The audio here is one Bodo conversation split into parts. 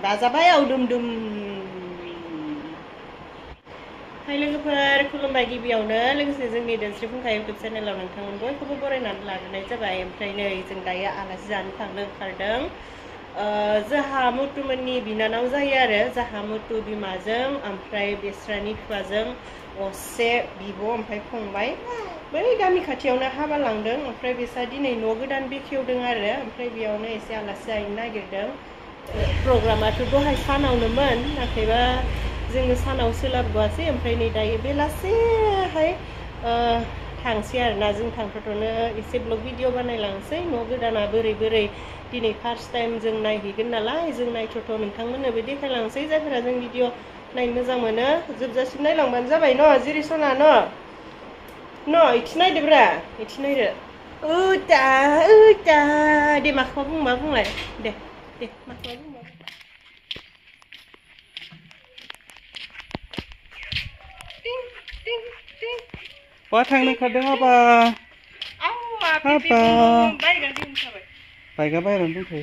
दाजाबाय दुम दुम हाय लोगोफोर खुलुमबाय गिबियावनो लोगोसे जोंनि दोनस्रि फुंखा इउटुब चेनेलाव नोंथांमोन बयखौबो बरायनानै लाग्रोनाय जाबाय। ओमफ्राय नै जों दायो आलासि जानो थांनो ओंखारदों। जोंहा मुथुमोननि बिनानाव जायो आरो जोंहा मुथु बिमाजों ओमफ्राय बेस्रानि बिफाजों असे बिब' ओमफ्राय फंबाय बै गामि खाथियावनो हाबा लांदों। ओमफ्राय बिसा दिनै न' गोदान बेखेवदों आरो ओमफ्राय बेयावनो एसे आलासि जाहैनो नागिरदों। प्रग्रामाथ' दहाय सानावनोमोन नाथायबा जोङो सानाव सोलाबबोआसै। ओमफ्राय नै दायो बेलासेहाय थांसै आरोना जों थांथ'नो एसे ब्लग भिडिअ बानायलांसै। न' गोदाना बोरै बोरै दिनै फार्स्ट टाइम जों नायहैगोन नालाय जों नायथ'थ' नोंथांमोननोबो देखायलांसै। जायफोरा जों भिडिअ नायनो मोजां मोनो जोबजासिम नायलांबानो जाबाय न' जेरै सना न' इथि नायदोब्रा इथि नायदो उता दे माखौबा बुंबा बुंलाय दे माखौबा बुंबा बहा थांनो ओंखारदों हाबा बाइकआ बायहेरायावनो दंथ'यो।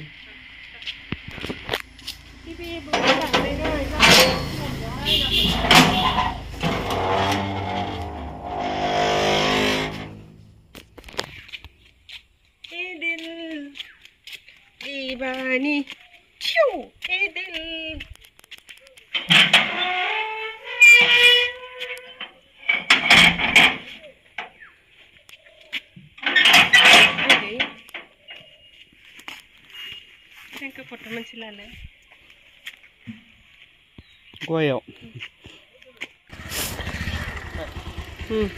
दीवानी छू ए दिल जोंखौ फट' मोनसे लानो गयाव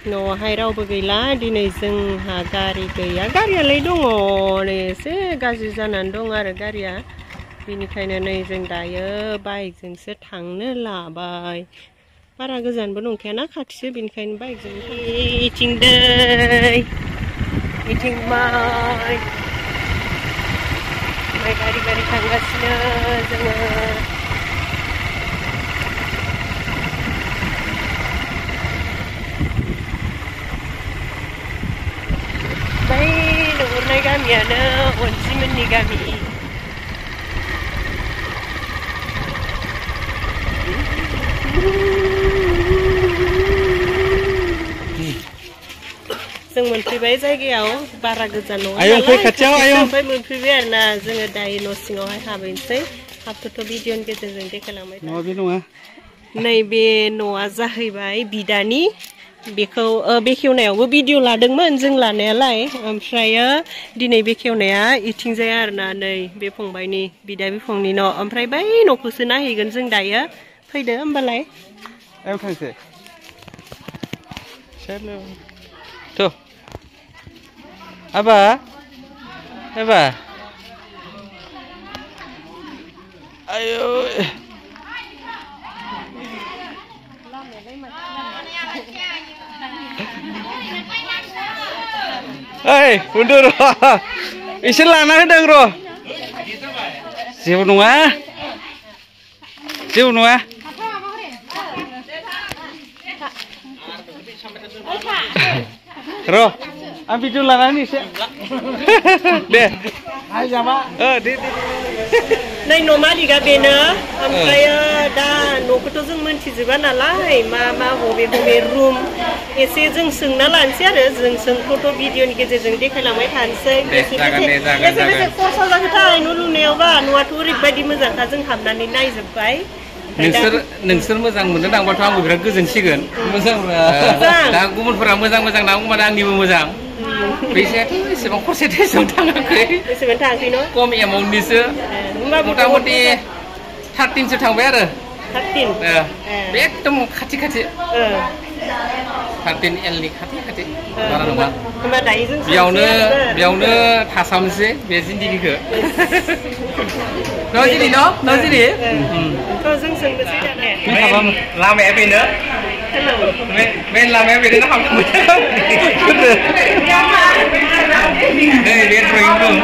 न'आवहाय रावबो गैला दिनै जोंहा गारि गैया। गारियालाय दङ नै एसे गाज्रि जानानै दं आरो गारिया। बेनिखायनो नै जों दायो बाइकजोंसो थांनो लाबाय। बारा गोजानबो नंखायाना खाथिसो बेनिखायनो बाइकजों इथिं दै इथिं माइ गारि थांगासिनो जोङो। बै नुहुरनाय गामियानो अनजिमोननि गामि। जों मोनफैबाय जायगायाव बारा गोजान नङा नालाय ओमफ्राय मोनफैबाय आरोना जोङो दायो न' सिङावहाय हाबहैनोसै। हाबथ'थ' भिडिअनि गेजेरजों देखायलांबाय नङा नैबे न'आ जाहैबाय बिदानि। बेखौ बेखेवनायावबो भिडिअ लादोंमोन जों लानायालाय। ओमफ्रायो दिनै बेखेवनाया इथिंजाय आरोना नै बे फंबायनि बिदा बिफंनि न'। ओमफ्राय बै न'खौसो नायहैगोन जों दायो। फैदो होमबालाय थांसै Apa? Ayo. Hei, mundur. Isin lana hedeng ro. Jebu nungah. Ro. Am video lanan sih. Deh. Hai sama. Deh. नै न'मा लिगा बेनो। ओमफ्राय दा न'खौथ' जों मोनथिजोबा नालाय मा बबे रुम एसे जों सोंना लानोसै आरो जों सोंथ'थ' भिडिअनि गेजेरजों देखायलांबाय थानोसै। बेसे खरसा जाखोथाय न' लुनायावबा न'आथ' ओरैबायदि मोजांखा जों हाबनानै नायजोबबाय। नोंसोर मोजां मोनदों नांबाथ' आंबो बिराद गोजोनसिगोन। मोजां दा गुबुनफोरा मोजां ना बुंबा आंनिबो मोजां। फैसायाथ' एसेबां खरसायाथ' एसेबां थाङाखै। एसेबां थाङाखै न' खम एमाउन्टनिसो मथा मथि 13सो थांबाय आरो 13 एकदम खाथि 13 एलनि खाथि बारा नङा। बेयावनो थासामसै बे जिन्दगिखौ न'जिरि जों सोंनोसै लामाया बेनो मेन लामाया बेनो ना नै बे ड्रयिं रुम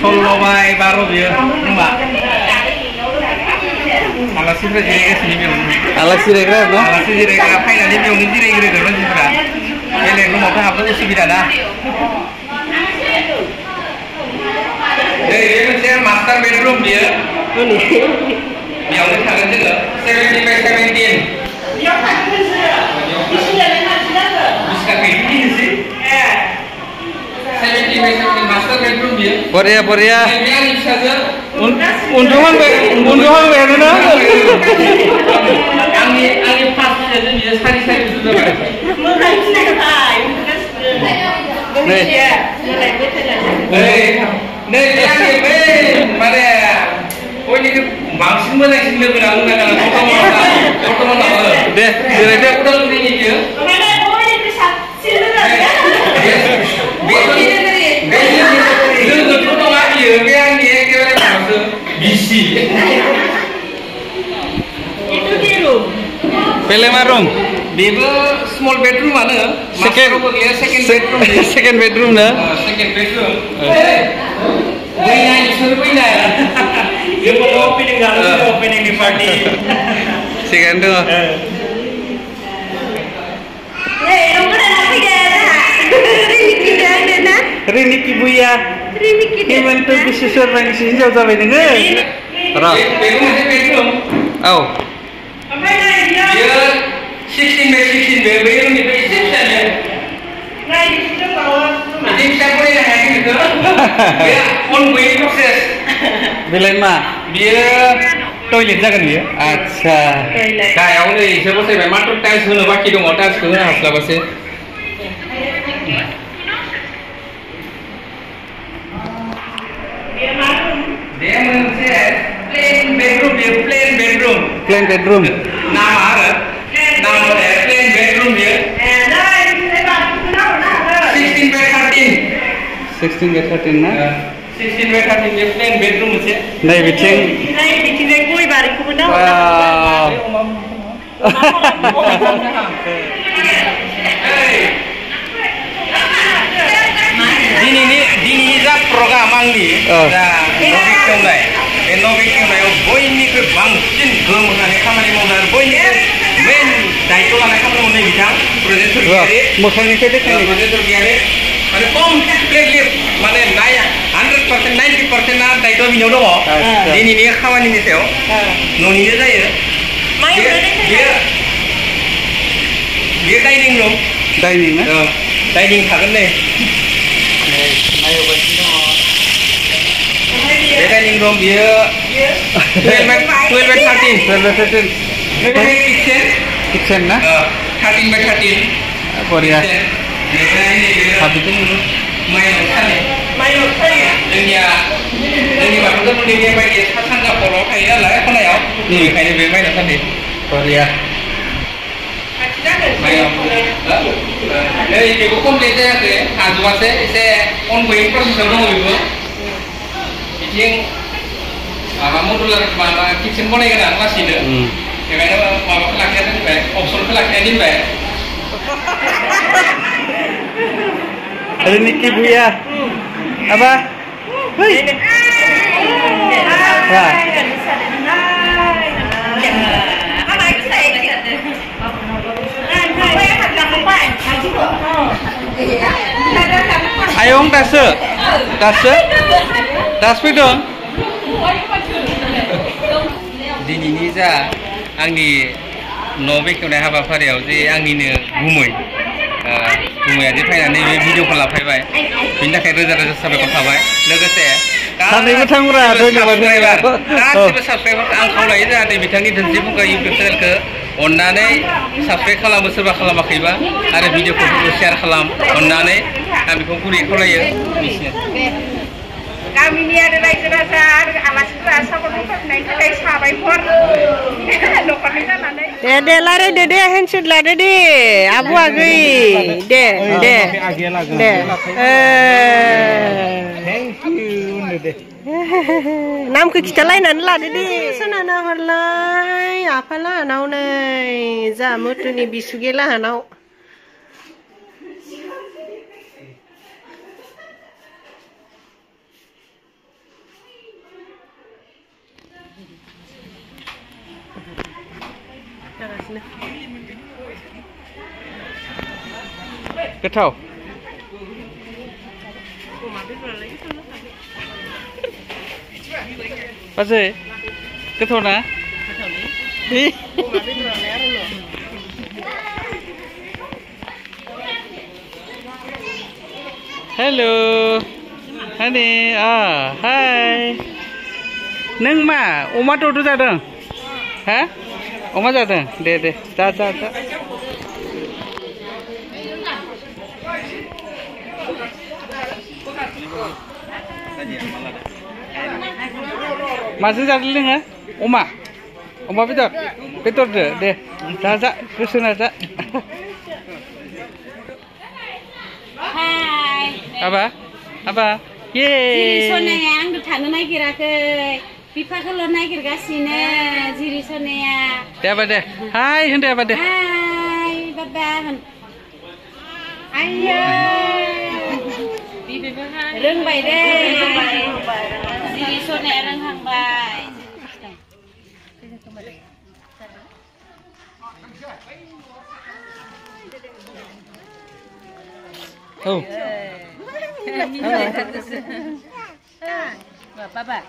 16/12 बियो होमबा आलासिफोरा जिरायगासिनो बेयावनो आलासि जिरायग्रा फैनानै बेयावनो जिरायग्रोदों मानसिफोरा बेलेग रुमावथ' हाबनो उसुबिदा ना। नै बे मोनसे मास्टार बेडरुम बियो बेयावनो थागोन जोङो 70 by 17 बेयाव थागोन जोङो बिसियानो मानसिनाङो बिसिना गैयिनोसै 70 by 17 मास्टार बेडरुम बियो बरिया बरिया बे आंनि फिसाजो उन्दुहांबायानो ना आंनि फार्स्ट फिसाजो बियो सारि बोसोर जाबाय मोजां सिनायबाय उन्दुगासिनो नै नै बे आंनि बै माने बयनिख्रुइ बांसिन मोजांसिन लोगो नांगौ बर्थमानाव दे जिरायदो उदालगुरिनि बियो माने बयनिख्रुइ साबसिन लोगो लोगोथ' नङा बियो बे आंनि एखेबारे माबासो बिसि बेलाय मा रुम बेबो स्मल बेडरुमानो सेकेन्ड बेडरुम ना सेकेन्ड बेडरुम बैनाय बिसोर बैनाय जोंबो ओपनिं जानो ओपनिंनि पार्टी थिगानो दङ Riniki Buya Himanto Biseswar Manusia Hinjau जाबाय नोङो र' बेबो मोनसे बेडरुम औ बियो 16 by 16 बे रुमनिफ्राय एसे फिसानो बिदि फिसा फरायनो हायाखै बेखौ बे अनगयिं प्रसेस बेलाय मा बियो टयलेट जागोन बियो आच्छा गाहायाव नै एसे बसायबाय मात्र टाइल्स होनो बाखि दङ टाइल्सखौ होनो हास्लाबासै बे मोनसे प्लेन बेडरुम बियो प्लेन बेडरुम नामा आरो नामा प्लेन बेडरुम बियो 16 by 13 ना 16 by 13 बे प्लेन बेडरुम मोनसे नै बिथिं बिथिंजाय गय बारिखौबो दिनैनि जा प्रग्राम आंनि जा न'बेक खेवनाय बे न'बेक खेवनायाव बयनिख्रुइ बांसिन गोहोम होनानै खामानि मावनाय आरो बयनिख्रुइ मेन दायित्व लानाय खामानि मावनाय बिथां प्रजेक्टर गियारि मोखांनिफ्राय देखायनो प्रजेक्टर गियारि माने कमप्लिटलि माने 100% 90% दायित्व बिनियाव दङ दिनैनि खामानिनि सायाव न'निनो जायो बेयो डाइनिं रुम डाइनिं ना डाइनिं थागोन नै बे डाइनिं रुम बियो 12 by 13 किचन ना 13 by 13 बरिया हाबिदों माइनाव थायो जोंनि बाथौ धोरोमनि बेबायदि सा सानजा खर'आव थायो नालाय खनायाव बेनिखायनो बे माइनाव थायो बरिया नै बेबो कमप्लिट जायाखै हाजोबासो एसे अनगयिं प्रसेसआव दङ बेबो बिथिं माबा मडुलार माबा किचेन बनायगोन आरो लासैनो बेखायनो माबाखौ लाखिना दोनबाय अपसनखौ लाखिना दोनबाय Riniki Buya apa Ayong daso fैदों दिनैनि जा आंनि न' बेखेवनाय हाबाफारियाव जे आंनिनो गुमैया जे फैनानै बे भिडिअखौ लाफैबाय बिनि थाखाय रोजा रोजा साबायखर थाबाय लोगोसे सानैबो थांग्रा गासिबो साबसक्राइबार आं खावलायो जाहाथे बिथांनि धोनस्रि फुंखा इउटुब चेनेलखौ अननानै साबसक्राइब खालामो सोरबा खालामाखैबा आरो भिडिअफोरखौ शेयार खालाम अननानै आं बेखौ गुरै खावलायो गामिनि आरो रायजो राजा आरो आलासिफोरा सापर्ट खालामनायनि थाखाय साबायखर न'खरनि जानानै दे लारायदो दे हेन्डसेट लादो दे आबौ आगै दे नामखौ खिथालायनानै लादो दे सोनाना हरलाय आफा लाहानाव नै जा मोथुनि बिसुगे लाहानाव गोथाव बाजै गोथाव ना गोथावलै अमा बेदरालाय आरो न' हेलौ हानि हाय नों मा अमा दौदो जादों हा अमा जादों दे जा माजों जादों नोङो अमा बेदरदो दे जा गोसोना जा Apa? Yeay. Jiri sonaya आंबो थानो नागिराखै बिफाखौल' नागिरगासिनो जिरि सनाया दे apa deh hai होन दे apa deh hai बाबा होन आयौ बिबेबो हाय रोंबाय दे जिरि सनाया रोंहांबाय oh Bapak.